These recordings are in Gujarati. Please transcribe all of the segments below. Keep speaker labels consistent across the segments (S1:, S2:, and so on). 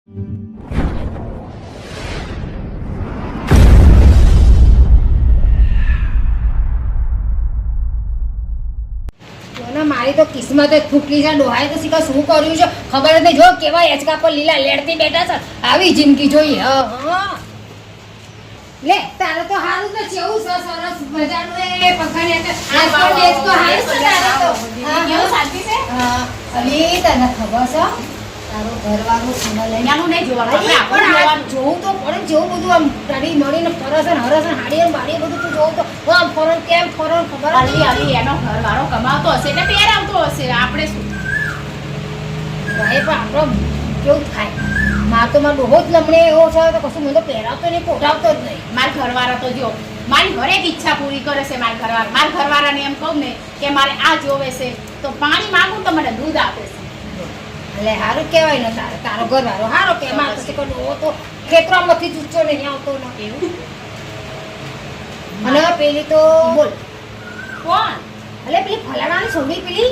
S1: મારી તો કિસ્મત જ ફૂટલી છે. ડોહાએ તો શીખા શું કર્યું છે ખબર નથી. જો કેવા હેચકા પર લીલા લેડથી બેઠા છે. આવી જિંદગી જોઈએ. લે તારે તો હારું તો કેવું સરસ મજાનું એ પખાને આ તો દેશ તો હારું છે તારે તો. કેવું શાંતિ છે? અલી તને ખબર છે તારો ઘરવાળો સુના લઈને આનું નહીં જોવાનું. આપણે આપણું જોવું તો પડે. જેવું બધું આમ તારી મળીને ફરસન હરસન હાડીએ બાડીએ બધું તું જોવું તો આમ ફરન કેમ ફરન ખબર
S2: અલી એનો ઘરવાળો કમાવતો હશે એટલે પહેરાવતો હશે. આપણે શું
S1: ભાઈ પણ આપણો કેવું થાય. માર તો મારો ડોહો જ લમણે એવો છે તો કશું મને તો પહેરાવતો નહીં કોટાવતો જ નહીં.
S2: મારા ઘરવાળા તો જો મારી હરેક ઈચ્છા પૂરી કરે છે. મારા ઘરવાળાને એમ કહું ને કે મારે આ જોવે છે તો પાણી માંગું તો મને દૂધ આપે છે.
S1: એટલે સારું કહેવાય ને તારો ઘરવાળો સારો કે મારો તો ડોહો તો ખેતરામાંથી ચૂચો નહીં આવતો ને એવું. અને પેલી તો બોલ
S2: કોણ?
S1: એટલે પેલી ફલાણાની છોકરી પેલી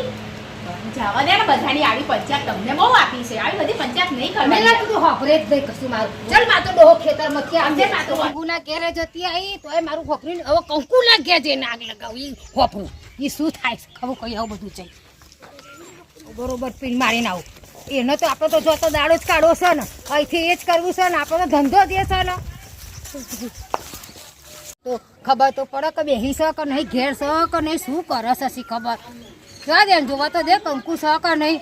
S2: જવા દે ને. બધાની આવી પંચાયત તમને બહુ આપી છે. આવી બધી પંચાયત નહીં
S1: મેં
S2: કરવાની.
S1: તું હોપરે જ નહીં કશું મારું. ચાલ માર તો ડોહો ખેતરમાંથી આવજે. માર તો કંકુના ઘેરે જતી આવી તોય મારું હોપરી હવે કંકુના ઘેર જઈને આગ લગાવું. એ હોપરું એ શું થાય ખબર કઈ આવું બધું છે બરોબર પીન મારીને આવું. એનો તો આપણે તો જોતો દાડો જ કાઢવો છે ને. અહીંથી એ જ કરવું છે ને. આપણો તો ધંધો જ એ છે ને. તો ખબર તો પડે કે બેહી છે કે નહીં, ઘેર છે કે નહીં, શું કરે છે શી ખબર. જોવા દે જોવા તો દે કંકુ છે કે નહીં.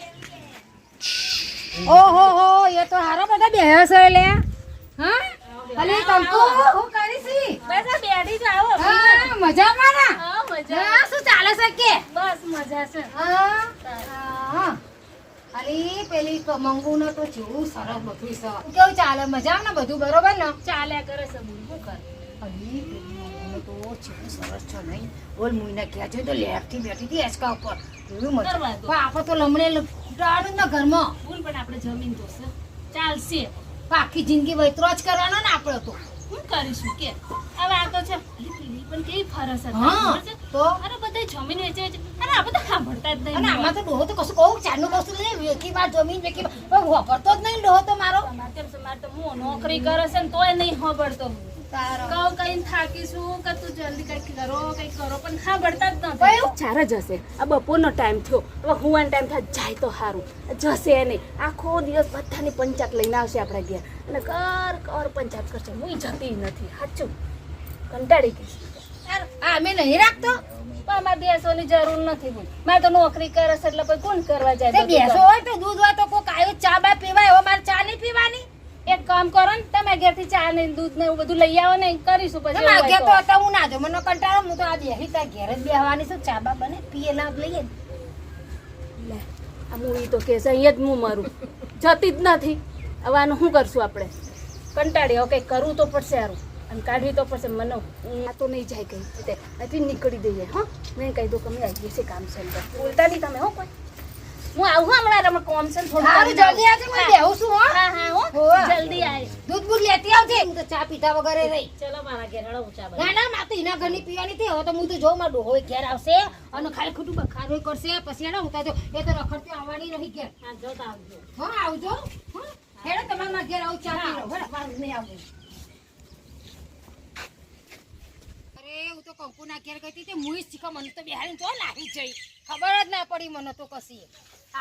S1: ઓહો હો એ તો હારો બધા બેહ્યો છે લે. હા અલી કંકુ હું કરી છી?
S2: બસ આ બેઠી જ આવો.
S1: હા મજામાં ના?
S2: હા, મજા.
S1: હા શું ચાલે છે કે?
S2: બસ મજા છે.
S1: હા અલી પેલી મંગુનો તો જેવું સરસ બધું છે. કેવું ચાલે? મજામાં ને બધું બરોબર ને?
S2: ચાલ્યા કરે છે. શું કરે?
S1: અલી પેલી મંગુનો તો જેવું સરસ છે નહીં. બોલ મુઈને ક્યાં છે તો લેફથી બેઠી હતી એચકા ઉપર. કેવું મજા. પણ આપણે તો લમણે ડાડું ને ઘરમાં.
S2: બોલ પણ આપણે જમીન તો છે ચાલશે.
S1: આખી જિંદગી વૈતરો જ કરવાનો ને આપણે તો.
S2: શું કરીશું કે હવે આ તો છે. અલી પેલી પણ કેવી ફરસ હતી.
S1: હા
S2: ખબર છે?
S1: તો
S2: અરે બધા જમીન વેચે છે અને આપણે તો સાંભળતા જ
S1: અને
S2: નહીં.
S1: આમાં તો ડોહો તો કશું કહું ચારનું કશું નહીં. વેકી બાર જમીન વેકી બાર વાપરતો જ નહીં ડોહો તો મારો.
S2: મારે તો હું નોકરી કરે છે ને તોય નહીં સાંભળતો.
S1: તારો
S2: કહું કઈ થાકીશું કે તું જલ્દી કઈક કરો કઈક કરો પણ સાંભળતા જ
S1: કયું?
S2: નથી. ચાર જ હશે. આ બપોરનો ટાઈમ થયો. હવે હુવાનો ટાઈમ થાય જાય તો સારું. જશે નહીં. આખો દિવસ બધાની પંચાયત લઈને આવશે આપણા ઘેર અને કર પંચાયત કરશે. હું જતી નથી. સાચું કંટાળી ગઈ.
S1: આ મેં નહીં રાખતો.
S2: પણ અમારે બેસવાની જરૂર નથી. બોલ મારે તો નોકરી કરે છે એટલે પછી કોણ કરવા જાય?
S1: તે બેસો હોય તો દૂધ હોય તો કોક આવ્યું ચા બા પીવાય. હવે મારે ચા નહીં પીવાની.
S2: એક કામ કરો ને તમે ઘેરથી ચા ને દૂધ ને એવું બધું લઈ આવો ને કરીશું પછી.
S1: તમારા
S2: એવું
S1: ઘેર
S2: હોય
S1: તો હતા હું ના જો મને કંટાળો. હું તો આ બેહી ત્યાં ઘેર જ બેહવાની છું. ચા બા બને પીએ ના લઈએ.
S2: લે આ મૂવી તો કે છે અહીંયા જ હું મરું. જતી જ નથી. હવે આનું શું કરશું આપણે? કંટાળી. હવે કંઈક કરવું તો પડશે સારું અને કાઢવી તો પડશે. મને આ તો નહીં જાય કઈ રીતે. અહીંથી નીકળી દઈએ. હા મેં કહી દઉં કે અમે આવીએ છીએ કામ છે. બોલતા નહીં તમે. હો કોઈ હું આવું હમણાં અમે કોમ છે થોડું
S1: સારું જલ્દી આવજે. હું બેહું છું. હો
S2: હા હા હો
S1: હોવે.
S2: જલ્દી આય.
S1: દૂધ બૂધ લેતી આવજે. હું તો ચા પીધા વગર રહી.
S2: ચલો મારા ઘેર હળો ચા
S1: ના ના મારે તો એના ઘરની પીવાની હતી. હવે તો હું તો જોઉં મારો ડોહો ઘેર આવશે અને ખાલી ખોટું બખારો કરશે. પછી એને હું તો એ તો રખડતી આવવાની રહી ઘેર.
S2: હા જો તો આવજો.
S1: હા આવજો. હા હેડો તમારા ઘેર આવું ચા પી લો. બરાબર મારું નહીં આવજો. અરે હું તો કંકુના ઘેર ગઈ હતી તે મુઈ શીખા મને તો બેહાડીને જો લાગી જઈ. ખબર જ ના પડી મને તો કશી.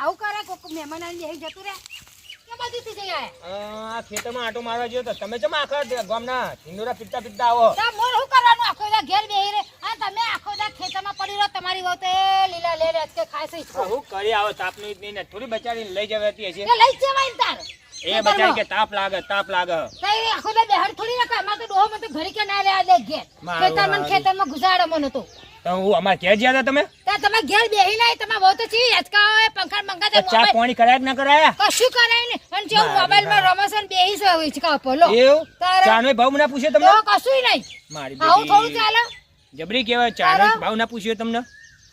S1: આવું કરે કોક મહેમાન આવીને બેહી જતું રે. કે બધું જઈ આયા
S3: આ ખેતરમાં આટો મારવા ગયો તો તમે ચમ આખા ગામના હિંદોરા પીતા પીતા આવો?
S1: તા મોર શું કરવાનું આખો દા ઘેર બેહી રે. આ તમે આખો દા ખેતરમાં પડી રહો. તમારી વહુ તો લીલા લે રે કે ખાય છે.
S3: હું કરી આવો તાપનું જ નહીં ને થોડી બચારીને લઈ જવાતી હશે.
S1: કે લઈ જવાય તાર.
S3: એ બચારી કે તાપ લાગે
S1: તઈ આખો દા બેહાડ થોડી રખા. અમાર તો ડોહો મને તો ઘરે કે ના લે આ લે ઘેર. ખેતરમાં ગુજાડે મને તો.
S3: તો હું અમાર ઘેર જ્યાં હતા તમે
S1: તા તમે ઘેર બેહી નહીં. તમાર વહુ તો ચી અચકા હોય પંખા મંગા દે.
S3: ચા પાણી કરાય કે ના કરાયા?
S1: કશું કરાય ને. અને જેવું મોબાઈલમાં રમશે ને બેહી છે હિચકા ઉપર લો.
S3: એવું
S1: તારે
S3: ચાનો ભાવ ના પૂછ્યો તમને?
S1: તો કશું નહીં.
S3: મારી
S1: આવું થોડું
S3: બેટી
S1: ચાલે.
S3: જબરી કહેવાય. ચાનો ભાવ ના પૂછ્યો તમને?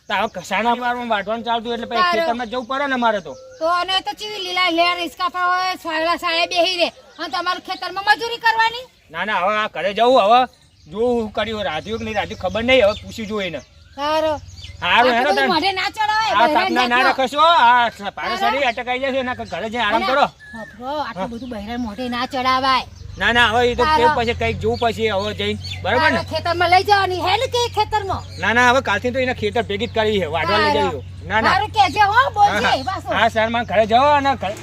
S3: તો આવો કસાના વારમાં વાટવાનું ચાલતું એટલે પછી ખેતરમાં જવું પડે ને મારે તો.
S1: તો અને તો ચી લીલા લેર હિચકા પર હોય સાયલા સાયે બેહી રે અને તમારું ખેતરમાં મજૂરી કરવાની.
S3: ના ના હવે આ ઘરે જવું. હવે જો હું કર્યું રાધ્યું કે નહીં રાધ્યું ખબર નહીં. હવે પૂછી જોઈ ને
S1: સારો
S3: હારું હેરો
S1: આટલું બધું
S3: તાન.
S1: મોઢે ના ચડાવાય,
S3: આ
S1: બહેરાન
S3: તાપના ના
S1: નાખો.
S3: રાખશો આ પારસરી અટકાઈ જશે એના ઘરે જઈને આરામ કરો.
S1: બાપરો, આટલું બધું બહેરાન મોઢે ના ચડાવાય.
S3: ના ના હવે એ તો
S1: તારો.
S3: કેવું પછી કઈક જોવું પછી હવે જઈને બરાબર ને.
S1: તારા ખેતરમાં લઈ જવાની હે ને કે ખેતરમાં?
S3: ના ના હવે કાલથી તો એના ખેતર ભેગી જ કરી છે વાઢવા લઈ જજો. ના ના
S1: તારું કહેજે હો,
S3: હા,
S1: બોલજે
S3: હા.
S1: પાછું.
S3: હા સર માં ઘરે જાઓ અને ઘરે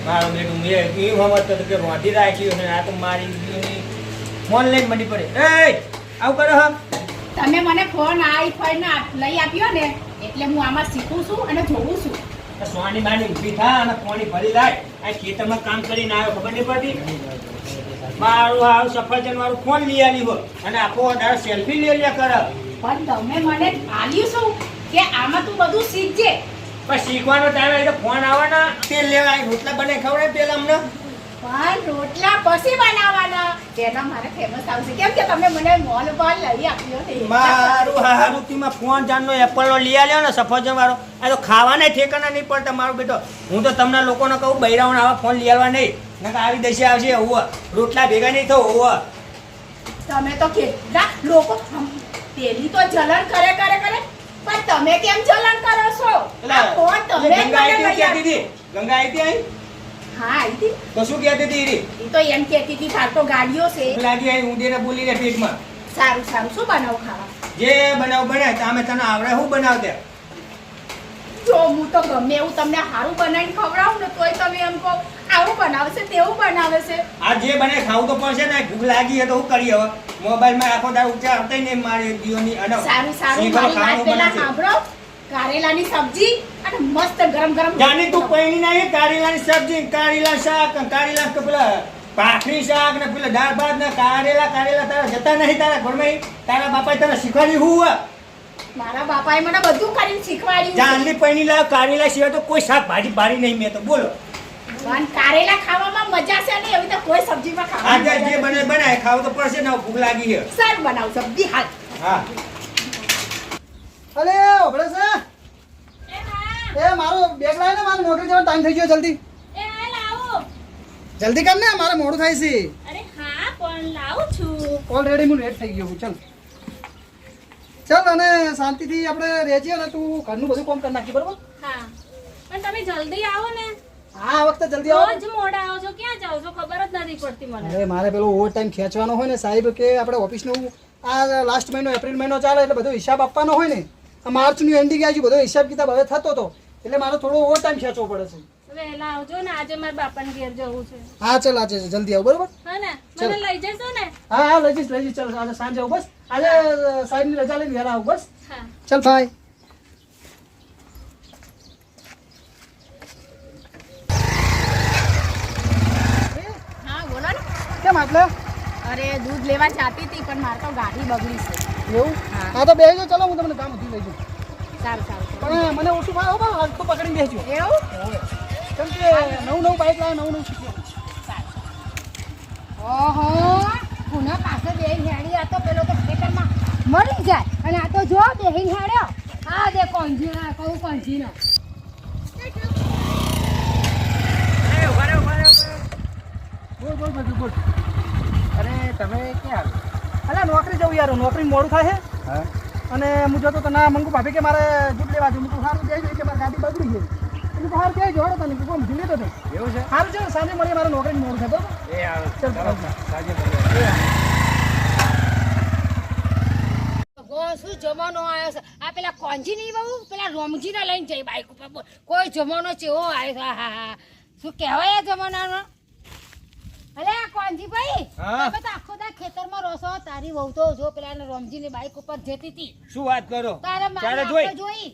S3: મારો બેટું મેં એવું સમજતો હતો કે રોંધી રાખ્યું ને આ તો મારી ફોન લઈને મંડી પડે. એ આવું કરો હા
S2: તમે મને ફોન આઈફોન લઈ આપ્યો ને એટલે હું આમાં શીખું છું અને જોઉં છું.
S3: સોની બાની ઊભી થા અને ફોની ભરી લાય. આ ખેતરમાં કામ કરીને આવ્યો ખબર નહીં પડતી. મારું આવું સફરજન વાળું ફોન લઈ આવી હોય અને આખો દાડો સેલ્ફી લઈ લે કરે.
S2: પણ તમે મને આલ્યું શું કે આમાં તું બધું શીખજે.
S3: પણ શીખવાનો ટાઈમ એટલે ફોન આવવાના તેલ લેવા આવી રોટલા બને ખવડાય પેલા અમને.
S2: પણ રોટલા પછી બનાવવાના તેના મારે ફેમસ આવશે કેમ કે તમે મને મોલ બોલ લઈ આપ્યો ને.
S3: મારું હારુતીમાં ફોન જાનનો એપલનો લઈ આવ્યો ને સફરજન વાળો આ તો ખાવાના ઠેકાના નહીં પડતા મારો બેટો. હું તો તમને લોકોને કહું બૈરાઓને આવા ફોન લઈ આવવા નહીં નકર આવી દશા આવશે હોવા રોટલા ભેગા નહીં થવું હોવા.
S2: તમે તો કેટલા લોકો પેલી તો જલન કરે પણ તમે કેમ જલન કરો છો? આ ફોન તમે જ
S3: ગંગા
S2: મને
S3: આવી
S2: લઈ
S3: કહેતી હતી ગંગા આવી આવી
S2: હા આઈ હતી.
S3: તો શું કહેતી હતી રી
S2: એ તો એમ કહેતી હતી તાર તો ગાડીઓ છે.
S3: લાગી આવી ઊંધીને બોલી રે પેટમાં
S2: સારું શું બનાવું ખાવા?
S3: જે બનાવ બને તમે તને આવડે શું બનાવતે.
S2: જો હું તો ગમે એવું તમને સારું બનાવીને ખવડાવું ને તોય તમે એમ કહો આવું બનાવે છે તેવું બનાવે છે.
S3: આ જે બને ખાવું તો પડશે ને ભૂખ લાગી છે તો શું કરીએ હવે મોબાઈલમાં આખો દાડો ઉપચાર આવતા નહીં મારી જીઓની અને
S2: સારું
S3: શીખો
S2: મારી વાત
S3: ખાવાનું
S2: પહેલા
S3: બને છે.
S2: સાંભળો. કારેલાની સબ્જી અને મસ્ત ગરમ ગરમ
S3: જાની તું પૈણી નહીં કારેલાની સબ્જી કારેલા શાક કારેલા કે પેલા ભાખરી શાક ને પેલા દાળ ભાત ને કારેલા તારા જતા નહીં તારા ઘરમાં તારા બાપાએ તને શીખવાડ્યું હું હોય?
S2: મારા બાપાએ મને બધું કરીને શીખવાડ્યું છે.
S3: જાનની પૈણી લાવ કારેલા સિવાય તો કોઈ શાક ભાજી બારી નહીં મેં તો બોલો.
S2: પણ કારેલા ખાવામાં મજા છે ને એવી તો કોઈ સબ્જીમાં
S3: આ
S2: ખાવાની
S3: જે
S2: મજા
S3: બને
S2: નથી.
S3: બનાય ખાવું તો પડશે ને ભૂખ લાગી છે.
S2: સારું બનાવું સબ્જી હાલ.
S3: હા
S4: અરે ઓબળે છે એ મારો બેગ લાવ ને મારે નોકરી જવાનો ટાઈમ થઈ ગયો જલ્દી જલ્દી કર ને મારે મોડું થાય છે
S2: અરે હા પણ લાવું છું.
S4: ઓલરેડી હું લેટ થઈ ગયો છું ચાલ અને શાંતિથી આપણે રહેજે અને તું ઘરનું બધું કામ કરી નાખી બરોબર
S5: હા પણ તમે જલ્દી આવો ને.
S4: હા આ વખતે જલ્દી આવો
S5: રોજ મોડા આવો છો ક્યાં જાઓ છો ખબર જ નથી પડતી મને.
S4: અરે મારે પેલો ઓવર ટાઈમ ખેંચવાનો હોય ને સાહેબ કે આપણે ઓફિસનું આ લાસ્ટ મહિનો એપ્રિલ મહિનો ચાલે એટલે બધો હિસાબ આપવાનો હોય ને આ માર્ચનું એન્ડિંગ આવ્યું બધો હિસાબ કિતાબ હવે થતો હતો એટલે મારે થોડો ઓવર ટાઈમ ખેંચવો પડે છે
S5: વહેલા આવજો ને આજે મારા બાપાને ઘેર જવું છે.
S4: હા ચાલ આજે જલ્દી આવો બરોબર
S5: હા ને
S4: ચાલ.
S5: મને લઈ જશો ને?
S4: હા હા લઈ જઈશ ચાલ આજે સાંજે આવું બસ આજે સાહેબની રજા લઈને ઘરે આવું બસ
S5: હા.
S4: ચાલ ભાઈ
S2: હા બોલો ને.
S4: કેમ આટલે
S2: અરે દૂધ લેવા જાતી હતી પણ મારે તો ગાડી બગડી છે.
S4: એવું હા તો બેસજો ચલો હું તમને કામ ઉધી લઈ જાઉં
S2: સારું
S4: પણ મને ઓછું ભાવ હો હાલ તો પકડીને બેસજો
S2: એવું
S4: કેમ કે નવું બાઇક લાવે નવું શીખ્યો
S1: ઓહો પુનઃ પાસે બેહીન હેડી આ તો પેલો તો ખેતરમાં મરી જાય અને આ તો જો બેહીન હેડ્યો આ દે કોંજીના કહું કોંજીનો
S4: બોલ બધું બોલ
S3: અરે તમે ક્યાં
S4: અલા નોકરી જવું યાર નોકરી મોડું થાય છે
S3: હા
S4: અને હું જોતો તો ના મંગુ ભાભી કે મારે દૂધ લેવા જવું હું સારું કહી કે મારી ગાડી બગડી ગઈ એટલે બહાર ક્યાંય જોડો તને કોણ ભૂલી તો
S3: એવું છે
S4: સારું છે સાંજે મળીએ મારે નોકરી મોડું થાય બરાબર
S3: એ આવે
S4: ચાલ,
S3: ચાલો
S4: ચાલ.
S3: સાંજે મળીએ.
S1: ભગવાન શું જમાનો આવ્યો છે આ પેલા કોંજી નહીં બહુ પેલા રોમજીને લઈને જઈ બાઈક ઉપર બોલ. કોઈ જમાનો ચેવો આવ્યો છે હા હા શું કહેવાય આ જમાનાનો અલે આ કોંજીભાઈ
S3: હા?
S1: તમે તો આખો દા ખેતરમાં રહો છો તારી વહુ તો જો પેલા રોમજીની બાઈક ઉપર જતી હતી
S3: શું વાત કરો
S1: તારે
S3: ત્યારે
S1: મારે
S3: જોઈ
S1: જોઈ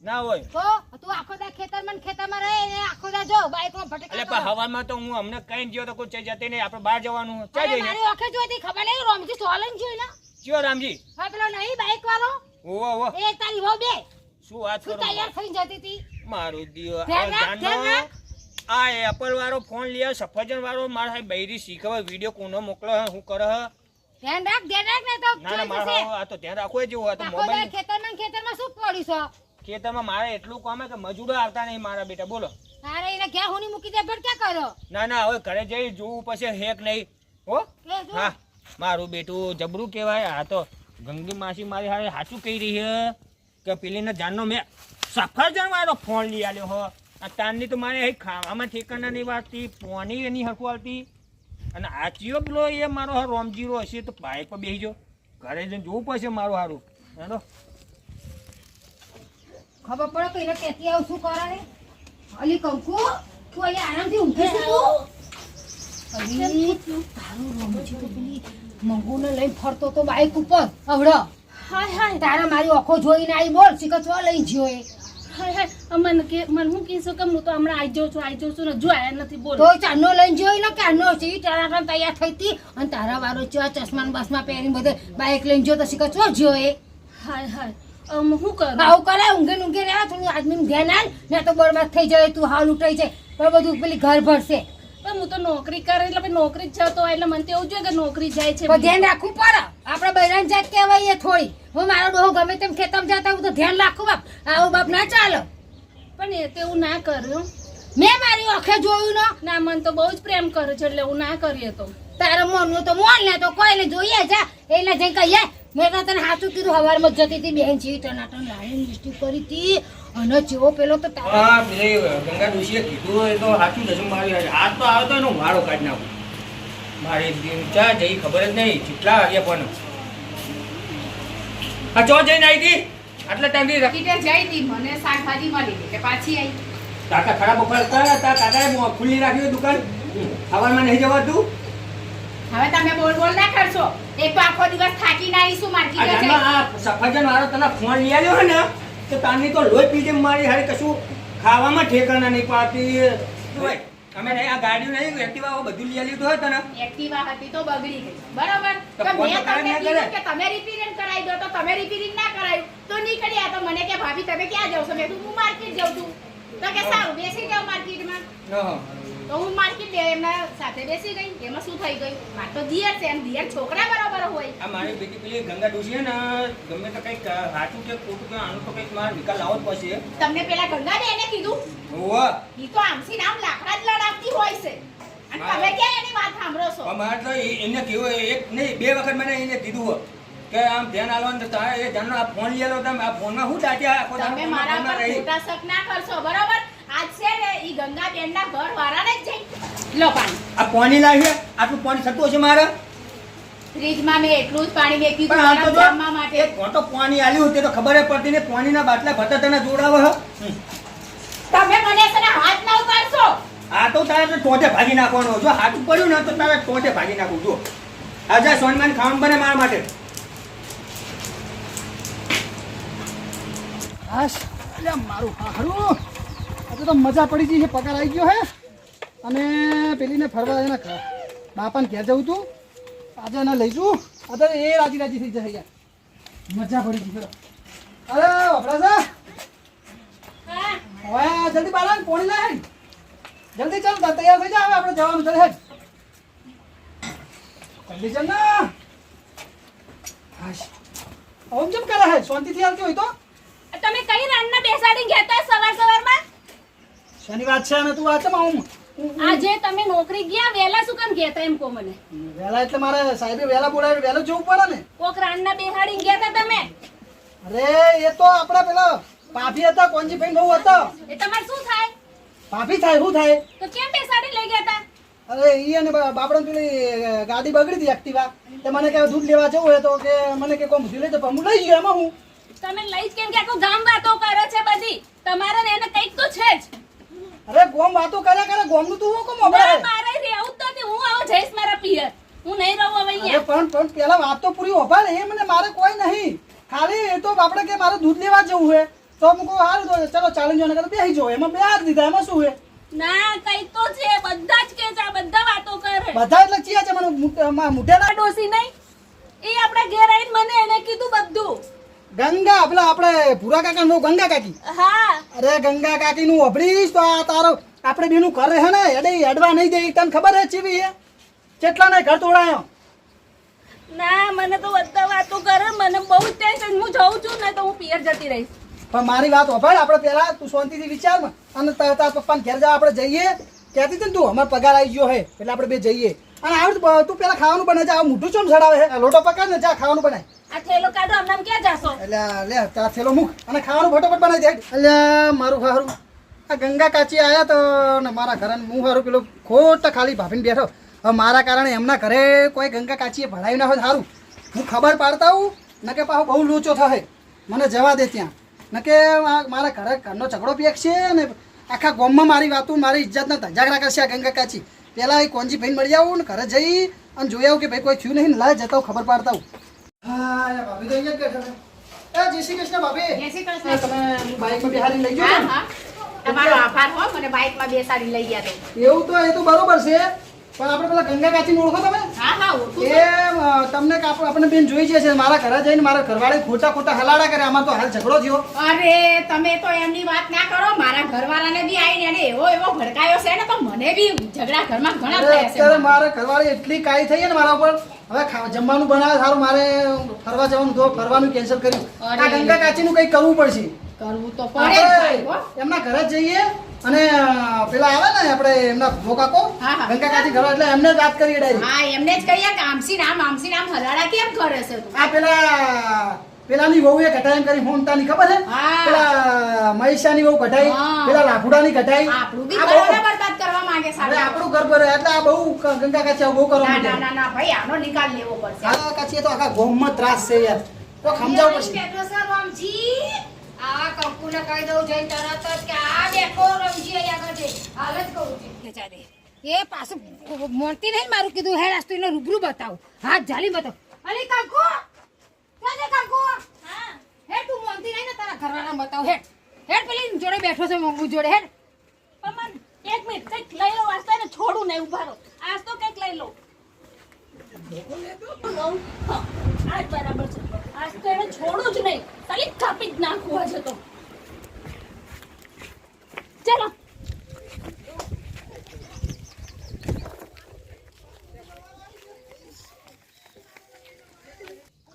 S3: ના હોય
S1: તો તું આખો દા ખેતરમાં રહે ને આખો દા જો બાઈકમાં
S3: એટલે
S1: ભટકા
S3: પણ હવામાં તો હું અમને કઈ ગયો તો કોઈ જતી નહીં આપણે બહાર જવાનું ક્યાં જઈએ
S1: મારી ઓખે જોઈતી ખબર નહીં રોમજી સોલન જોઈ ને
S3: ચિયો રામજી
S1: હા પેલો નહીં બાઈક વાળો
S3: ઓવો ઓવો
S1: એ તારી વહુ બે
S3: શું વાત
S1: તું
S3: કરો
S1: તૈયાર થઈને જતી હતી
S3: મારું દિયો
S1: ધ્યાન રાખ, ધ્યાન રાખ.
S3: આ એપલ વાળો ફોન લ્યા સફરજન વાળો મારા સાહેબ બૈરી શીખવે વિડિયો કોનો મોકલે હે, હું કરે હે?
S1: ધ્યાન રાખ ને તો
S3: ના ના
S1: જોઈ
S3: મારા
S1: જશે.
S3: આ તો ધ્યાન રાખવું જેવું આ તો
S1: આખો દા
S3: મોબાઈલ
S1: ખેતરમાં શું પડ્યું છે
S3: ખેતરમાં મારે એટલું કામ હે કે મજૂરો આવતા નહીં મારા બેટા બોલો.
S1: તારે એને ક્યાં હોની મૂકી દે પણ ક્યાં કરો
S3: ના ના હવે ઘરે જઈ જોવું પછી હેક નહીં હો.
S1: કે જો.
S3: હા મારું બેટું જબરું કહેવાય. આ તો ગંગી માસી મારી હારે સાચું કહી રહી હે કે પેલીને જાનનો મેં સફરજન વાળો ફોન લઈ આવ્યો હો. આ તાનની તો મારે અહીં ખાવામાં ઠેકાના નહીં વાગતી, પોની એની હરખું આવતી. અને આ ચિયો પેલો એ મારો હા રોમજીરો હશે તો બાઇક પર બેસી જાઓ. ઘરે જઈને જોવું પડશે મારું સારું. હેલો
S1: ખબર પડે કે એને કેતી આવું શું કરે રે અલી કંકુ તું અહીંયા આરામથી ઊંઘે છે તું અલી તારું રમજી તો પેલી મંગુને લઈને ફરતો તો બાઈક ઉપર હવડો
S5: હાય હાય
S1: તારા મારી આંખો જોઈને આવી બોલ શીખવા લઈ જ્યો એ
S5: હાય હાય મને હું કહીશું કે હું તો હમણાં આવી જાઉં છું ને જો આયા નથી બોલ
S1: તો ચાંદનો લઈને જોઈ ને કાનો છે તારા તૈયાર થઈ હતી અને તારા વારો ચશ્મા ને બસમાં પહેરીને બધે બાઈક લઈને જો તો શીખવા જ્યો એ
S5: હાય હાય હું કરું
S1: આવું કરે ઊંઘે રહ્યા થોડું આદમીનું ધ્યાન આલ ને તો બરબાદ થઈ જાય તું હાલ ઉઠાઈ જાય પણ બધું પેલી ઘર ભરશે
S5: પણ હું તો નોકરી કરે એટલે પછી નોકરી જ જતો હોય એટલે મને તો એવું જોઈએ કે નોકરી જાય છે
S1: પણ ધ્યાન રાખવું પડે આપણે બૈરાન જાત કહેવાય થોડી હું મારો ડોહો ગમે તેમ ખેતમ જતા હું તો ધ્યાન રાખું બાપ આવું બાપ ના ચાલે
S5: પણ એ તો એવું ના કર્યું
S1: મેં મારી આંખે જોયું
S5: ના મને તો બહુ જ પ્રેમ કરે છે એટલે એવું ના કરીએ તો
S1: તારે મોનનું તો મોન લે તો કોઈને જોઈએ જા એટલે જઈ કહીએ મેં તો તને સાચું કીધું હવારમાં જતી હતી બેન છે ટનાટન લાઈન લિસ્ટિક કરી હતી અને જેવો પેલો તો તારા
S3: હા પેલી ગંગા ડોશીએ કીધું એ તો સાચું જશું મારી હાથ તો આવતો એનો મારો કાઢી નાખું. મારી દિનચા જઈ ખબર જ નહીં કેટલા વાગ્યા પણ આ ચો જઈને આવી હતી આટલા ટાઈમથી
S6: કિટે જઈ હતી મને શાકભાજી મળી એટલે પાછી આવી
S3: કાકા ખરાબ બફાર હતા કાકાએ ખુલ્લી રાખી હોય દુકાન ખાવામાં નહીં જવાતું.
S6: હવે તમે બોલ બોલ ના કરશો એક તો આખો દિવસ થાકીને આવીશું
S3: આ
S6: માર્કેટે
S3: જાનમાં
S6: જઈ
S3: આ સફરજન વાળો તને ફોન લઈ આવ્યો હોય ને તો તારની તો લોહી પી જેમ મારી હારી કશું ખાવામાં ઠેકાણા નહીં પાડતી. જોય, અમે નહીં આ ગાડીઓ નહીં એક્ટિવા બધું લઈ આવ્યું તો હોય તને
S6: એક્ટિવા હતી તો બગડી ગઈ બરોબર
S3: તો
S6: તો
S3: ફોન
S6: મેં
S3: તો કરાવી
S6: તમને
S3: ના
S6: કીધું કે તમે રિપેરિંગ કરાવી દો તો તમે રિપેરિંગ ના કરાવ્યું તો નીકળ્યા તો મને કે ભાભી તમે ક્યાં જાવ છો મેં કીધું હું માર્કેટ જાઉં છું તો કે સારું બેસી જાવ માર્કેટમાં
S3: હા.
S6: તો હું માર્કેટ એમના સાથે બેસી ગઈ એમાં શું થઈ ગયું માર તો દિયર છે અને દિયર છોકરા બરોબર હોય
S3: આ મારી બેટી પેલી ગંગા ડોશી છે ને ગમે તો કંઈક સાચું કે ખોટું કે આનું તો કંઈક મારે નિકાલ લાવવો જ પડશે.
S6: તમને પેલા ગંગાને એને કીધું
S3: હોવે.
S6: ઈ તો આમથી નામ લાકડા જ લડાવતી હોય છે અને તમે ક્યાં એની વાત સાંભળો છો
S3: પણ મારે તો એને કેવું એક નહીં બે વખત મને એને કીધું હોય કે આમ ધ્યાન આવવાનું તો તારે એ ધ્યાનનો આ ફોન લઈ આવ્યો તમે આ ફોનમાં શું દાટ્યા આખો દાડો
S6: તમે
S3: ફોનમાં
S6: મારા પર
S3: રહી.
S6: ખોટા શક ના કરશો બરોબર આજ છે ને ઈ ગંગા બેનના ઘર વાળાને જ જઈ લો પાણી
S3: આ પાણી લાવીએ આટલું પાણી થતું હશે મારે
S6: ફ્રીજમાં મેં એટલું જ પાણી મેક્યું
S3: પણ આ તો
S6: હતું
S3: જો
S6: જમવા માટે
S3: એક ઘોટો પાણી આલ્યું તે તો ખબર જ પડતી ને પાણીના બાટલા ભરતા તને જોડાવે હે.
S6: તમે મને છે ને હાથ ના ઉપાડશો
S3: આ તો તારે તો ટોટે ભાગી નાખવાનો જો હાથું પડ્યું ને તો તારે ટોટે ભાગી નાખવું જો આજે સોનમાન ખાવાનું બને મારા માટે.
S4: હાશ એટલે મારું હારું આજે તો મજા પડી ગઈ છે પગાર આવી ગયો હે અને પેલીને ફરવા એને બાપાને ઘેર જવું તું આજે એને લઈ જવું અત્યારે એ રાજી રાજી થઈ જશે યાર મજા પડી ગઈ છે અરે વપરા છે હવે જલ્દી બાળા પોણી લાય જલ્દી ચાલ તૈયાર થઈ જા હવે આપણે જવાનું છે હેડ જલ્દી ચાલ ના હાશ ઓમ જેમ કરે હે શાંતિથી આવતી હોય તો
S5: તમે કઈ રાતના બેસાડીને ગયા તા સવારમાં
S4: શનિવાર છે અને તું આ ચમ આવું
S5: આજે તમે નોકરી ગયા વેલા શું કામ ગયા તા એમ કો મને
S4: વહેલા એટલે મારે સાહેબે વહેલા બોલાવી વહેલું જવું પડે ને
S5: કોક રાતના બેસાડીને ગયા તા તમે
S4: અરે એ તો આપડા પેલા પાફી હતા કોંજી ભાઈ બહુ હતા
S5: એ તમારે શું થાય
S4: પાફી થાય શું થાય
S5: તો કેમ બેસાડીને લઈ ગયા તા
S4: અરે ઈ અને બાપડા પેલી ગાડી બગડી હતી એક્ટિવા તે મને કે દૂધ લેવા જવું હોય તો કે મને કે કોમ લઈ તો હું લઈ ગયો એમાં હું
S5: તમે લઈ જ કેમ કે આખું ગામ વાતો કરે છે બધી તમારે ને એને કંઈક તો છે જ
S4: અરે ગોમ વાતો કર્યા કરે ગોમનું તું હું કોમ
S5: મારે
S4: અબરે
S5: રહેવું જ નથી હું આવો જઈશ મારા પિયર હું નહીં રહું હવે
S4: અરે
S5: અહીંયા
S4: પણ પેલા વાત તો પૂરી ઓભાર એ મને મારે કોઈ નહીં ખાલી એ તો આપણે કે મારે દૂધ લેવા જવું હોય તો હું કહું હાલ તો ચલો ચાલીને જવાને કરતા બેસી જાઓ એમાં બે હાથ દીધા એમાં શું હે
S5: ના કંઈક તો છે બધા જ કે છે આ બધા વાતો કરે
S4: બધા એટલે ચિયા છે મને મુઠ્યાના
S5: ડોસી નહીં એ આપણા ઘેર આવીને મને એને કીધું બધું
S4: ગંગા પેલા આપણે ભૂરા કાકા નો ગંગા કાકી
S5: હા
S4: અરે ગંગા કાકી નું અભડીશ તો આ તારો આપણે બેનું ઘર હે ને એડે એડવા નહીં દે તને ખબર હે ચીવી હે કેટલા ને ઘર તોડાયો
S5: ના મને તો બધા વાતો કરે મને બહુ ટેન્શન હું જઉં છું ને તો હું પિયર જતી રહીશ
S4: પણ મારી વાત હોભળ, આપણે પહેલા તું શાંતિથી વિચાર અને તારા પપ્પાને ઘેર જવા આપણે જઈએ. કહેતી હતી ને તું અમારો પગાર આવી ગયો હે એટલે આપણે બે જઈએ. અને આવું તું પેલા ખાવાનું બનાવી જા. મોઢું ચમ સડાવે હે? લોટો પકડ ને જા ખાવાનું બનાય.
S2: આ થેલો કાઢો, આમ ક્યાં જાશો?
S4: એટલે લે તાર થેલો મૂક અને ખાવાનું ફટોફટ બનાવી દે. એટલે મારું હારું આ ગંગા કાચી આયા તો ને મારા ઘરે હું હારું પેલું ખોટ ખાલી ભાભીને બેઠો. હવે મારા કારણે એમના ઘરે કોઈ ગંગા કાચીએ ભણાવી ના હોય સારું. હું ખબર પાડતા હું ન કે પાછો બહુ લોચો થાય. મને જવા દે ત્યાં ન કે મારા ઘરનો ઝઘડો પેક છે ને આખા ગામમાં મારી વાતું મારી ઇજ્જતના ધજાગરા કરશે આ ગંગા કાચી. પહેલાં એ કોંજી ભાઈને મળી આવું ને ઘરે જઈ અને જોઈ આવું કે ભાઈ કોઈ થયું નહીં ને લાય જતા ખબર પાડતા હું. હા ભાભી તો અહીંયા જ બેઠા છે. જય શ્રી કૃષ્ણ ભાભી.
S6: જય શ્રી કૃષ્ણ.
S4: તમે બાઈકમાં બિહારી લઈ
S6: હા
S4: જાઓ.
S6: હા તમારો આભાર હો, મને બાઇકમાં બેસાડી લઈ ગયા તો.
S4: એવું તો એ તો બરોબર છે પણ આપણે પેલા ગંગા કાચીને ઓળખો તમે?
S6: હા હા ઓળખું
S4: એ તમને આપણે બેન જોઈ છે મારા ઘરે જઈને મારા ઘરવાળે ખોટા હલાડા કરે. આમાં તો હાલ ઝઘડો થયો.
S6: અરે તમે તો એમની વાત ના કરો. મારા ઘરવાળાને બી આવીને એને એવો ભડકાયો છે ને તો મને બી ઝઘડા ઘરમાં ઘણા થયા છે.
S4: અત્યારે મારા ઘરવાળી એટલી કાઈ થઈ ને મારા ઉપર. હવે જમવાનું બનાવે સારું, મારે ફરવા જવાનું તો ફરવાનું કેન્સલ કર્યું. આ ગંગા કાચીનું કંઈક કરવું પડશે.
S6: કરવું તો પડે જ ભાઈ, હો.
S4: આપણે એમના ઘરે જ જઈએ અને પેલા આવે ને આપણે એમના ભોકાકો
S6: હા, હા.
S4: ગંગા કાચી ઘર એટલે એમને જ વાત કરીએ ડાયરેક્ટ.
S6: હા એમને જ કહીએ કે આમસી નામ હલાડા કેમ કરે છે તું?
S4: આ પેલાની વહુ એ ઘટાઈ એમ કરી હોમતાની ખબર છે?
S6: હા.
S4: પેલા મહિષાની વહુ ઘટાઈ,
S6: હા.
S4: પેલા લાખુડાની ઘટાઈ.
S6: આપણું બી
S4: આ બહુ-
S6: ઘરોને બરબાદ કરવા માંગે
S4: હવે
S6: સાહેબ.
S4: આપણું ઘર ભરે એટલે આ બહુ ગંગા કાચી આવું બહુ કરવા
S6: ના
S4: માંડ્યા.
S6: ના ના ના ભાઈ આનો નિકાલ લેવો પડશે.
S4: ગંગા કાચી તો આખા ગામમાં ત્રાસ છે યાર. તો સમજાવવું પડશે.
S1: બેઠો છે રામજી. આ કંકુને કહી દઉં જઈને તરત જ કે આ બેઠો રમજી અહીંયા આગળ છે. હાલ જ કહું છું. કે જા દે. એ પાછું મોનતી નહીં મારું કીધું હેડ આસ્તો એને રૂબરૂ બતાવું. હાથ ઝાલી બતાવ. અલી કંકુ ક્યાં છે કંકુ? હા હેડ તું મોનતી નહીં ને તારા ઘરવાળા બતાવ. હેડ પેલી જોડે બેઠો છે મોંઘું જોડે. હેડ
S2: પણ મને એક મિનિટ કંઈક લઈ લો. વાસ્તા ને છોડું નહીં, ઉભા રહો. આજ તો કંઈક લઈ લો. હા, આજ બરાબર છે. આજ તો એને છોડું જ નહીં, ખાલી કાપી જ નાખવું આજે તો. ચાલો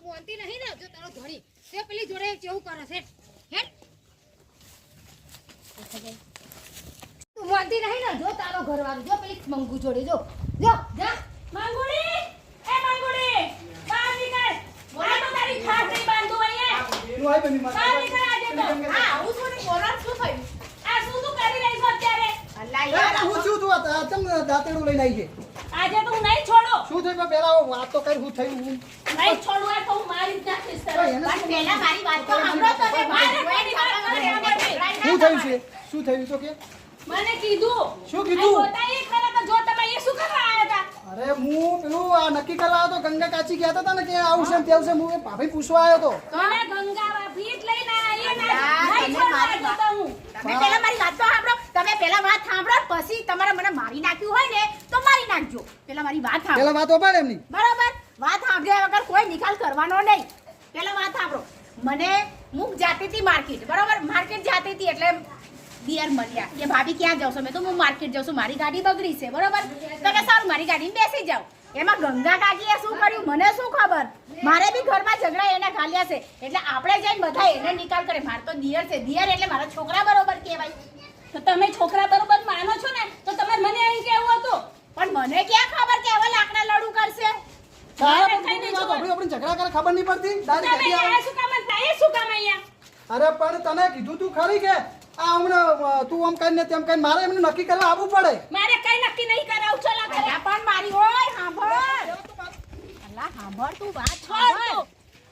S1: મોનતી નહીં ને જો તારો ધણી તે પેલી જોડે કેવું કરે છે. હેડ તું મોનતી નહીં ને જો તારો ઘરવાળો જો પેલી મંગુ જોડે જો જા
S2: માંગુડી, એ માંગુડી, બહાર નીકળ. આ તો તારી ખાટ નહીં બાંધું અહીંયા.
S4: એનું આય બની મારે.
S2: બહાર નીકળ આજે તો.
S6: હા આવું છું ને બોલો શું થયું?
S2: આ શું તું કરી રહી છો અત્યારે?
S6: અલ્લા
S4: એ
S6: યાર
S4: હું છું તું આ ચમ દાંતેડું લઈને આવી છે.
S2: આજે તો હું નહીં છોડું.
S4: શું થયું પણ પહેલા વાત તો કરી. શું થયું?
S2: નહીં છોડું આ તો હું મારી જ નાખીશ તને.
S4: એને
S6: પણ પહેલા મારી વાત તો સાંભળો તમે.
S2: મારે મારી વાત કરે આમાંથી.
S4: શું થયું છે? શું થયું તો કે?
S2: મને કીધું.
S4: શું કીધું?
S2: આ બતાવીએ ખરા કે જો તમે એ શું કરવા આવ્યા હતા?
S4: અરે હું પેલું આ નક્કી કરવા આવ્યો તો ગંગા કાચી કહેતા હતા ને કે આવું છે ને તેવું છે. હું એ ભાભી પૂછવા આવ્યો તો.
S2: તમે ગંગા ભાભી જ લઈને આવ્યા
S6: અલ્યા,
S2: નહીં
S6: તમે
S2: છોડવા
S6: મારી
S2: દેતો
S6: વાત-
S2: હું.
S6: તમે પહેલા મારી વાત તો સાંભળો. તમે પહેલા વાત સાંભળો પછી તમારે મને મારી નાખ્યું હોય ને તો મારી નાખજો. પહેલા મારી વાત સાંભળો.
S4: પેલા વાત ઓપાડે એમની.
S6: બરાબર વાત સાંભળ્યા વગર કોઈ નિકાલ કરવાનો નહીં. પહેલા વાત સાંભળો. મને હું જાતી હતી માર્કેટ, બરાબર માર્કેટ જાતી હતી એટલે દિયર મળ્યા કે ભાભી ક્યાં જાવ છો? મેં તો હું માર્કેટ જાઉં છું, મારી ગાડી બગડી છે, બરાબર. તો કે સારું મારી ગાડીમાં બેસી જાઓ. એમાં ગંગા કાકીએ શું કર્યું મને શું ખબર. મારે બી ઘરમાં ઝઘડા એને ઘાલ્યા છે એટલે આપણે જઈને બધા એને નિકાલ કરે. મારે તો દિયર છે, દિયર એટલે મારા છોકરા બરોબર કહેવાય.
S2: તો તમે છોકરા બરોબર માનો છો ને તો તમે મને અહીં કેવું હતું?
S6: પણ મને ક્યાં ખબર કે હવે લાકડા લડું કરશે.
S4: તારા
S2: કઈ
S4: પણ
S2: નહીં
S4: કોઈની વાત આપણી ઝઘડા કરે ખબર નહીં પડતી. ડાયરેક્ટ
S2: તમે
S4: ગાડી આવે.
S2: અહીંયા શું કામ હતા? એ શું કામ અહીંયા?
S4: અરે પણ તને કીધું તું ખરી કે આ હમણાં તું આમ કરીને તેમ કરીને મારે એમને નક્કી કરવા આવવું પડે.
S2: મારે કઈ નક્કી નહીં કરાવું. ચલો ઘરે.
S6: અલ્યા પણ મારી હોય સાંભળ. અલ્લા સાંભળ તું વાત સાંભળ.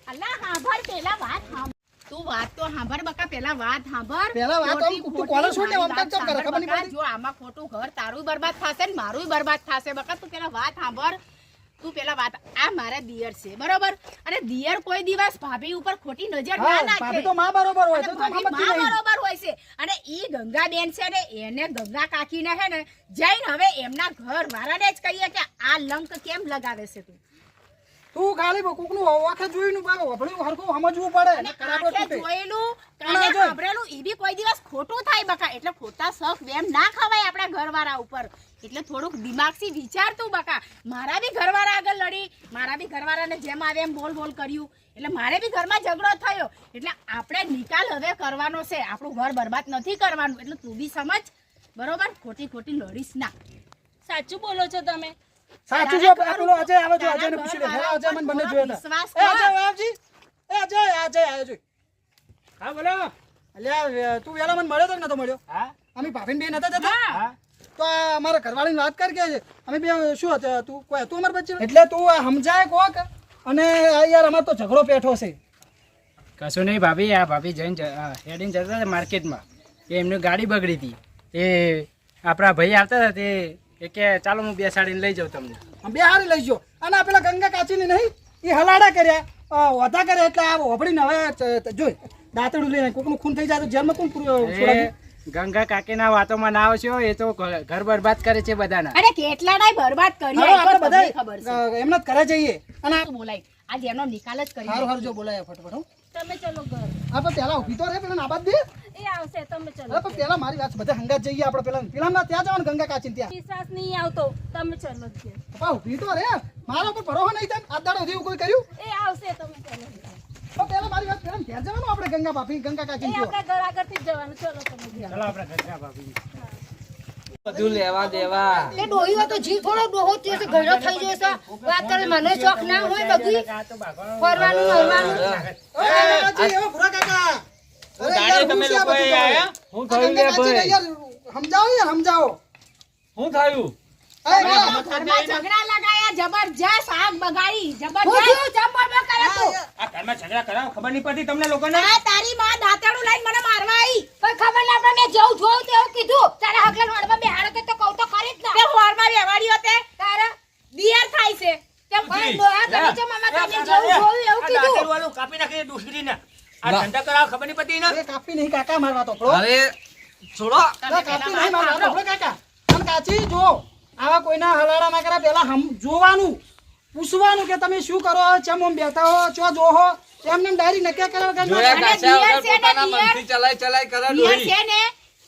S6: અલ્લા સાંભળ પેલા વાત સાંભળ. તું વાત તો સાંભળ બકા પેલા વાત સાંભળ.
S4: પહેલા વાત આમ
S6: ખોટી
S4: તું કોને શું ને આમ
S6: મારી
S4: કેમ કરે
S6: વાત
S4: ખબર નહીં
S6: સાંભળ
S4: પડતી.
S6: બકા. જો આમાં ખોટું ઘર તારું બરબાદ થશે ને મારું બરબાદ થશે બકા. તું પેલા વાત સાંભળ. તું પેલા વાત આ મારા દિયર છે, બરોબર. અને દિયર કોઈ દિવસ ભાભી ઉપર ખોટી નજર ના
S4: હા
S6: નાખે.
S4: ભાભી તો માં બરોબર હોય
S6: અને
S4: તો
S6: ભાભી
S4: સમજતી
S6: માં
S4: નહીં.
S6: બરોબર હોય છે. અને ઈ ગંગાબેન છે ને એને ગંગા કાકીને હે ને જઈને હવે એમના ઘર વાળાને જ કહીએ કે આ લંક કેમ લગાવે છે તું.
S4: તું ખાલી કોકનું વખત જોઈને વભળ્યું હરખું સમજવું પડે
S6: અને
S4: ને કરાબો
S6: આંખે
S4: તૂટે.
S6: જોયેલું
S4: કાના
S6: કાને
S4: જોઈ.
S6: સાંભળેલું ઈ બી કોઈ દિવસ ખોટું થાય બકા એટલે ખોટા શક વેમ ના ખવાય આપણા ઘરવાળા ઉપર એટલે થોડુંક દિમાગથી વિચારતું બકા મારા બી ઘરવાળા આગળ લડી મારા બી ઘરવાળાને જેમ આવે એમ બોલ બોલ કર્યું એટલે મારે બી ઘરમાં ઝઘડો થયો એટલે આપણે નિકાલ હવે કરવાનો છે આપણું ઘર બરબાદ નથી કરવાનું એટલે તું બી સમજ બરોબર ખોટી ખોટી લડીશ ના
S5: સાચું બોલો છો તમે
S4: સાચું જો આ પેલો અજય આવે જો અજયને પૂછી લે હા અજય મને બંને જોયા
S6: વિશ્વાસ
S4: હતા એ
S6: કર.
S4: અજય આવજી એ અજય આવ્યો જોઈ હા બોલો અલ્યા તું વેલા મને મળ્યો તો કે નતો મળ્યો
S3: હા
S4: અમે ભાભીને બે નતા જતા
S3: હા
S4: તો આ અમારા ઘરવાળીની વાત કર કે અમે બે શું હતા તું કોઈ હતું અમારા વચ્ચે એટલે તું આ સમજાય કોક અને આ યાર અમાર તો ઝઘડો પેઠો છે
S7: કશું નહીં ભાભી આ ભાભી જઈને હેડીને જતા હતા માર્કેટમાં એ એમની ગાડી બગડી હતી એ આપણા ભાઈ આવતા હતા તે એ કે ચાલો હું બેસાડીને લઈ જાઉં તમને
S4: આમ બે હારી લઈ ગયો અને આ પેલા ગંગા કાચીની નહીં એ હલાડા કર્યા વધા કર્યા એટલે આ હોભળીને હવે જોઈ દાંતડું લઈને કોકનું ખૂન થઈ જાય તો જેલમાં કોણ છોડાવે
S7: એ ગંગા કાકીના વાતોમાં ના આવશો એ તો ઘર બરબાદ કરે છે બધાના
S6: અરે કેટલા નાય બરબાદ કરી
S4: હાલો આપણે
S6: તમને ખબર છે
S4: બધા એમને જ ઘરે જઈએ અને
S6: તું બોલાય આજે એનો નિકાલ જ કરી
S4: હારું હારું જો બોલાય ફટફટ હો
S5: તમે ચલો ઘર
S4: આપણે પેલા ઊભી તો રે પેલા આબાદ દે
S5: એ આવશે તમે ચલો
S4: અરે પણ પેલા મારી વાત બધા હંગાત જઈએ આપણે પેલા ના ત્યાં જવાનું ગંગા કાચીને ત્યાં
S5: વિશ્વાસ નહીં આવતો તમે ચલો ઘેર.
S4: પપ્પા ઊભી તો રે મારા ઉપર ભરોસો નહીં થાય આ દાડો સુધી એવું કોઈ કર્યું
S5: એ આવશે તમે ચલો
S4: તો પેલા મારી વાત પેલા ઘેર જવાનું આપણે ગંગા ભાભી ગંગા
S5: એ
S4: કાચીને
S5: આપણા ઘર આગળથી જ જવાનું ચલો તમે ઘેર.
S7: ચલો આપણે ઘરના ભાભી
S8: બધું લેવા દેવા
S1: એ ડોહીઓ તો જીવ થોડો ડોહો થયો છે ઘરડો થઈ ગયો છે વાત કરે મને શોખ ના હોય બધી ફરવાનું હરવાનું
S4: ઓય કાકાજી એવો ભૂરા કાકા અરે યાર
S3: તમે
S4: હું છે આ
S3: લોકોએ
S4: બધું
S3: આયા?
S8: હું
S4: આ
S8: થયું
S4: ગંગા
S8: લે
S4: કાચીને
S8: ભાઈ
S4: યાર સમજાવો યાર સમજાવો
S8: હું થયું
S6: ઘરમાં ઝઘડા લગાયા જબરજસ્ત આગ બગાડી
S1: હું
S6: જબરજસ્ત
S1: થયું? ચમ બળબળ કરે તું?
S3: આ ઘરમાં ઝઘડા કરાવો ખબર નહીં પડતી તમને લોકોને
S6: આ તારી માં દાંતરડું લઈને મને મારવા આવી
S1: કોઈ ખબર ના પડે મેં જેવું જોયું તેવું કીધું તારા હગલા નોડમાં બેહાડો તો કહું તો ખરી જ
S6: તે
S1: ના
S6: હોરમાં વ્યવહારીઓ તે
S1: તારા
S6: દિયર થાય છે તે
S1: પણ ડોહા તમે છે મામા તમે જેવું જોયું એવું કીધું
S3: વાળું કાપી નાખી દુસરીને આ ધંધા કરાવો ખબર નહીં પડતી ને
S4: અરે કાપી નહીં કાકા મારવા તો
S8: અરે છોડો
S4: કાપી નહીં મારવા તો કાકા અને કાચી જો આવા કોઈના હલાડા ના કરા પેલા જોવાનું પૂછવાનું કે તમે શું કરો ચમ ઓમ બેઠા હો ચો જોહો એમને ડાયરી નક્કી કરવા
S8: જોયા
S6: અને
S8: કાચા
S6: દિયર
S8: વગર
S6: છે ને
S8: પોતાના
S6: દિયર?
S8: મનથી ચલાય કરે
S6: દિયર
S8: ડોહી.
S6: છે ને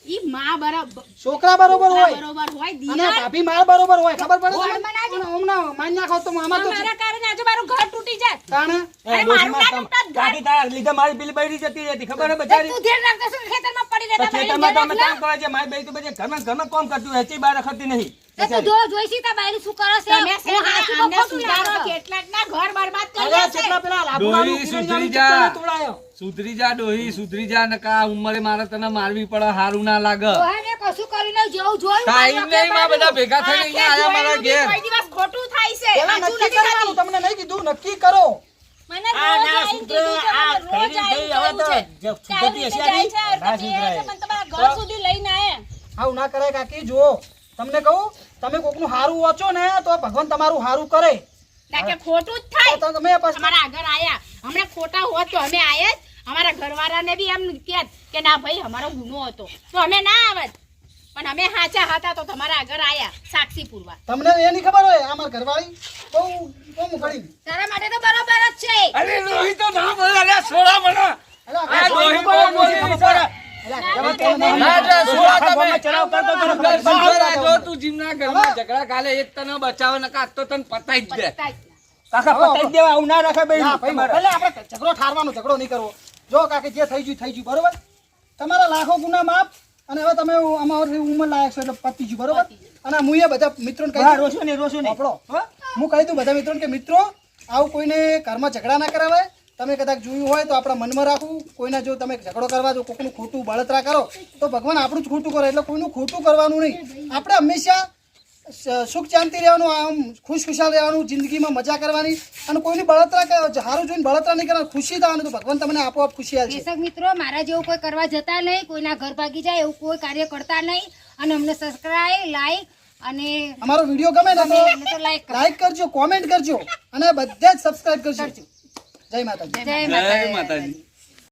S6: ઈ માં બરાબર
S4: છોકરા બરોબર હોય
S6: બરોબર હોય
S4: અને
S6: દિયર
S4: ભાભી માર બરોબર હોય ખબર પડે
S1: ઓય
S4: તમને?
S1: બનાવજો.
S4: અને હમણાં માન નાખો તો આમાં તો
S5: મારા કારણે આજે મારું ઘર તૂટી જાય
S4: તાણે
S6: અરે મારું ના તૂટત ઘર.
S3: કાકી તારા લીધે મારી પેલી બૈરી જતી રહેતી ખબર હે
S1: એ
S3: બચારી
S1: તું ધ્યાન રાખતો શું ખેતરમાં પડી
S3: તો
S1: રહેતા
S3: ખેતરમાં તો અમે
S1: બાયડી
S3: કામ કરવા છે મારી બૈરી તો પછી ઘરમાં કામ કરતું હોય છે બહાર રખડતી નહીં
S1: એ તું જો જોઈશી તા બાયડી શું કરે છે
S6: તમે છે
S1: હું
S6: ને
S1: હાચું
S6: આમને
S1: ખોટું
S6: સુધારો
S1: લાગે.
S6: કેટલાક ના ઘર બરબાદ કરી
S4: હવે
S6: છે
S4: જેટલા પેલા લાભુવાળું
S8: ડોહી
S4: કિરણિયાનું
S8: સુધરી જા.
S4: ચિત્તને તોડાયો.
S8: સુધરી જા ડોહી સુધરી જા નકા આ ઉંમરે મારે તને મારવી પડે હારું ના લાગે
S1: ડોહાને કશું કરી નહીં જેવું જોયું
S8: ટાઈમ નહીં માં બધા ભેગા થઈને અહીંયા આયા મારા ઘેર
S6: કોઈ દિવસ ખોટું થાય છે
S4: પેલા
S6: સાચું
S4: નક્કી
S6: નથી
S4: કરવાનું
S6: થતું.
S4: તમને નહીં કીધું નક્કી કરો
S5: મને
S3: આ
S5: રોજ
S3: ના
S5: આવીને
S3: સૂત્ર,
S5: કીધું છે,
S3: આ
S5: મને રોજ
S3: ફેરી
S5: આવીને
S3: ગઈ હવે
S5: કહ્યું
S3: તો
S5: છે.
S3: જે
S5: કાંઈ
S3: સુધરતી
S5: રીતે
S3: હશે
S5: જાય
S3: આની?
S5: છે,
S3: ના
S5: અડધી
S3: સુધરાય.
S5: છે, મને તમારા ઘર સુધી લઈને આયા.
S4: આવું ના કરાય કાકી જુઓ તમને કહું તમે કોકનું હારું વાંચો ને તો ભગવાન તમારું હારું કરે
S6: ના કે ખોટું જ થાય
S4: તો તમે પછી
S6: અમારા આગળ આયા હમણાં ખોટા હોત તો અમે આયા જ અમારા ઘરવાળાને બી એમ કહેત કે ના ભાઈ અમારો ગુનો હતો તો અમે ના આવત પણ અમે હાચા હતા તો તમારા આગળ આયા સાક્ષી પૂરવા
S4: તમને એ નહીં ખબર હોય અમાર ઘરવાળી બહુ બહુ મુખડી
S1: તારા માટે તો બરોબર જ છે
S8: અરે ડોહી તો ના બોલે અલ્યા છોડા મને આ ડોહી બહુ બોલી
S3: ખબર પડે.
S8: ના જો છોડા તમે
S3: ગામમાં ચડાવ કરતો તો
S8: તું ઘર સંભાળ જો તું જીમના ઘરમાં ઝઘડા કાલે એક તને બચાવે નકા આજ તો તને પતાઈ જ દે
S3: કાકા પતાઈ જ દેવા આવું ના રાખે બૈરી.
S4: ના ભાઈ ભલે આપણે ઝઘડો ઠારવાનો ઝઘડો નહીં કરવો જો કાકી જે થઈ ગયું બરોબર તમારા લાખો ગુના માફ અને હવે તમે અમારી ઉંમર લાયક છો એટલે પતી ગયું બરોબર અને હું એ બધા મિત્રોને કહી
S3: હા,
S4: દઉં
S3: રોશો નહીં, રોશો નહીં.
S4: આપણો હું કહી દઉં બધા મિત્રોને કે મિત્રો આવું કોઈને ઘરમાં ઝઘડા ના કરાવે તમે કદાચ જોયું હોય તો આપણા મનમાં રાખવું કોઈના જો તમે ઝઘડો કરવા જો કોઈનું ખોટું બળતરા કરો તો ભગવાન આપણું જ ખોટું કરે એટલે કોઈનું ખોટું કરવાનું નહીં આપણે હંમેશા સુખ શાંતિ રહેવાનું આમ ખુશખુશાલ રહેવાનું જિંદગીમાં મજા કરવાની અને કોઈની બળતરા સારું જોઈને બળતરા નહીં કરવાનું ખુશી થવાનું તો ભગવાન તમને આપોઆપ ખુશી આપશે
S1: દર્શક મિત્રો મારા જેવું કોઈ કરવા જતા નહીં કોઈના ઘર ભાગી જાય એવું કોઈ કાર્ય કરતા નહીં અને અમને સબસ્ક્રાઇબ લાઈક અને
S4: અમારો વિડીયો ગમે ને
S1: તો લાઈક કરો.
S4: લાઈક કરજો કોમેન્ટ કરજો અને બધે જ સબસ્ક્રાઇબ કરજો જય માતાજી
S1: જય
S8: જય
S1: માતાજી
S8: માતાજી